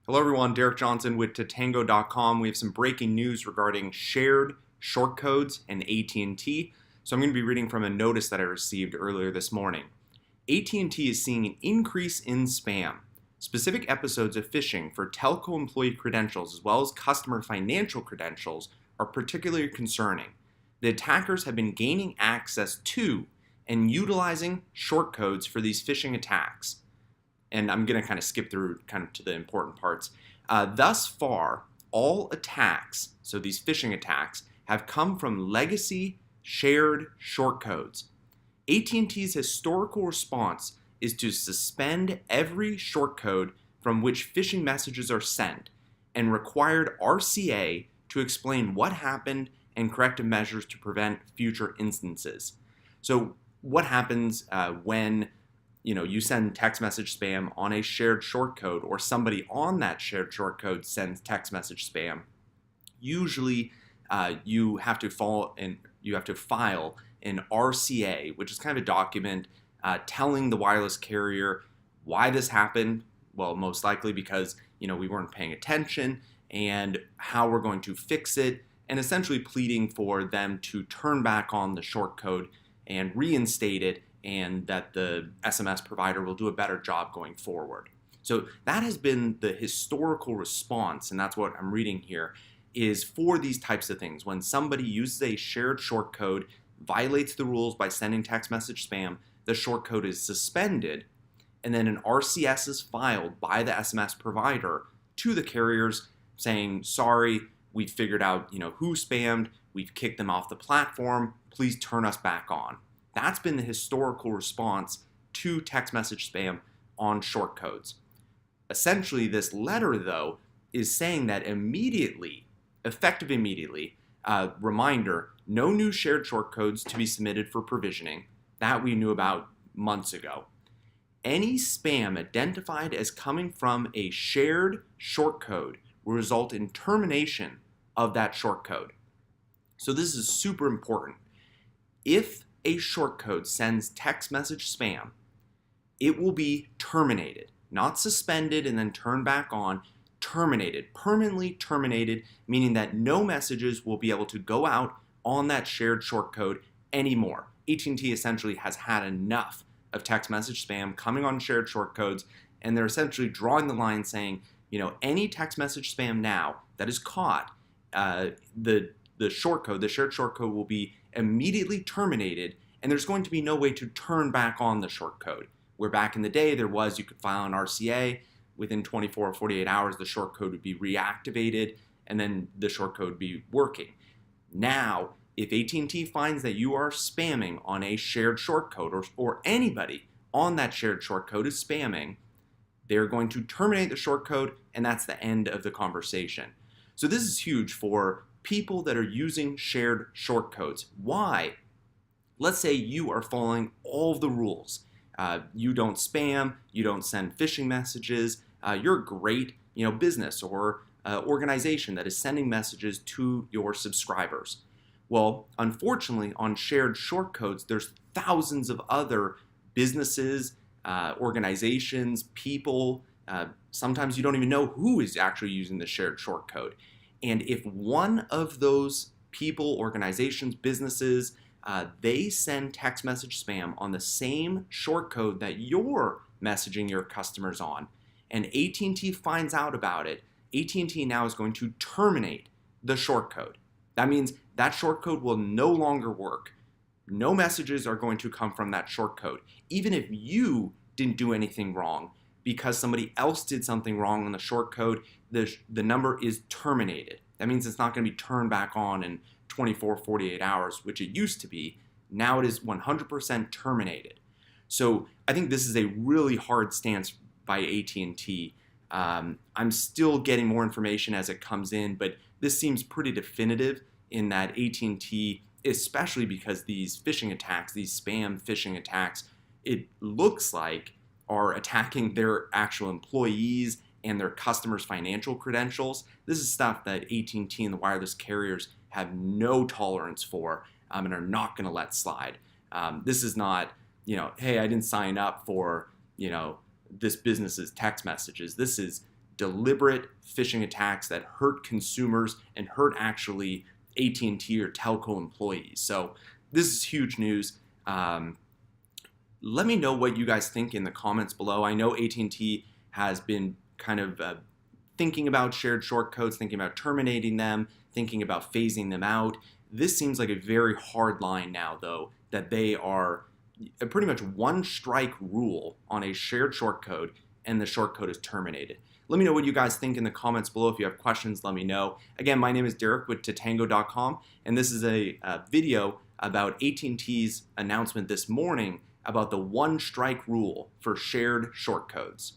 Hello everyone, Derek Johnson with Tatango.com. We have some breaking news regarding shared short codes and AT&T. So I'm going to be reading from a notice that I received earlier this morning. AT&T is seeing an increase in spam. Specific episodes of phishing for telco employee credentials as well as customer financial credentials are particularly concerning. The attackers have been gaining access to and utilizing short codes for these phishing attacks. And I'm going to kind of skip through kind of to the important parts. Thus far, all attacks, so these phishing attacks, have come from legacy shared short codes. AT&T's historical response is to suspend every short code from which phishing messages are sent and required RCA to explain what happened and corrective measures to prevent future instances. So what happens when you send text message spam on a shared short code, or somebody on that shared short code sends text message spam? Usually, you have to file an RCA, which is kind of a document telling the wireless carrier why this happened. Well, most likely because we weren't paying attention, and how we're going to fix it, and essentially pleading for them to turn back on the short code and reinstate it, and that the SMS provider will do a better job going forward. So that has been the historical response, and that's what I'm reading here, is for these types of things. When somebody uses a shared short code, violates the rules by sending text message spam, the short code is suspended, and then an RCS is filed by the SMS provider to the carriers saying, sorry, we've figured out who spammed, we've kicked them off the platform, please turn us back on. That's been the historical response to text message spam on short codes. Essentially, this letter, though, is saying that effective immediately, reminder, no new shared short codes to be submitted for provisioning. That we knew about months ago. Any spam identified as coming from a shared short code will result in termination of that short code. So this is super important. If a short code sends text message spam, it will be terminated, not suspended and then turned back on, terminated, permanently terminated, meaning that no messages will be able to go out on that shared short code anymore. AT&T essentially has had enough of text message spam coming on shared short codes, and they're essentially drawing the line saying, any text message spam now that is caught, the shared short code will be immediately terminated, and there's going to be no way to turn back on the short code. Where back in the day you could file an RCA, within 24 or 48 hours the short code would be reactivated, and then the short code would be working. Now, if AT&T finds that you are spamming on a shared short code, or anybody on that shared short code is spamming, they're going to terminate the short code, and that's the end of the conversation. So this is huge for people that are using shared short codes. Why? Let's say you are following all of the rules. You don't spam, you don't send phishing messages, you're a great business or organization that is sending messages to your subscribers. Well, unfortunately, on shared short codes, there's thousands of other businesses, organizations, people. Sometimes you don't even know who is actually using the shared short code. And if one of those people, organizations, businesses, they send text message spam on the same short code that you're messaging your customers on, and AT&T finds out about it, AT&T now is going to terminate the short code. That means that short code will no longer work. No messages are going to come from that short code, even if you didn't do anything wrong. Because somebody else did something wrong on the short code, the number is terminated. That means it's not going to be turned back on in 24, 48 hours, which it used to be. Now it is 100% terminated. So I think this is a really hard stance by AT&T. I'm still getting more information as it comes in, but this seems pretty definitive in that AT&T, especially because these phishing attacks, these spam phishing attacks, it looks like are attacking their actual employees and their customers' financial credentials. This is stuff that AT&T and the wireless carriers have no tolerance for, and are not going to let slide. This is not, hey, I didn't sign up for, this business's text messages. This is deliberate phishing attacks that hurt consumers and hurt actually AT&T or telco employees. So this is huge news. Let me know what you guys think in the comments below. I know AT&T has been kind of thinking about shared short codes, thinking about terminating them, thinking about phasing them out. This seems like a very hard line now, though, that they are pretty much one strike rule on a shared short code and the short code is terminated. Let me know what you guys think in the comments below. If you have questions, let me know. Again, my name is Derek with Tatango.com, and this is a video about AT&T's announcement this morning about the one strike rule for shared short codes.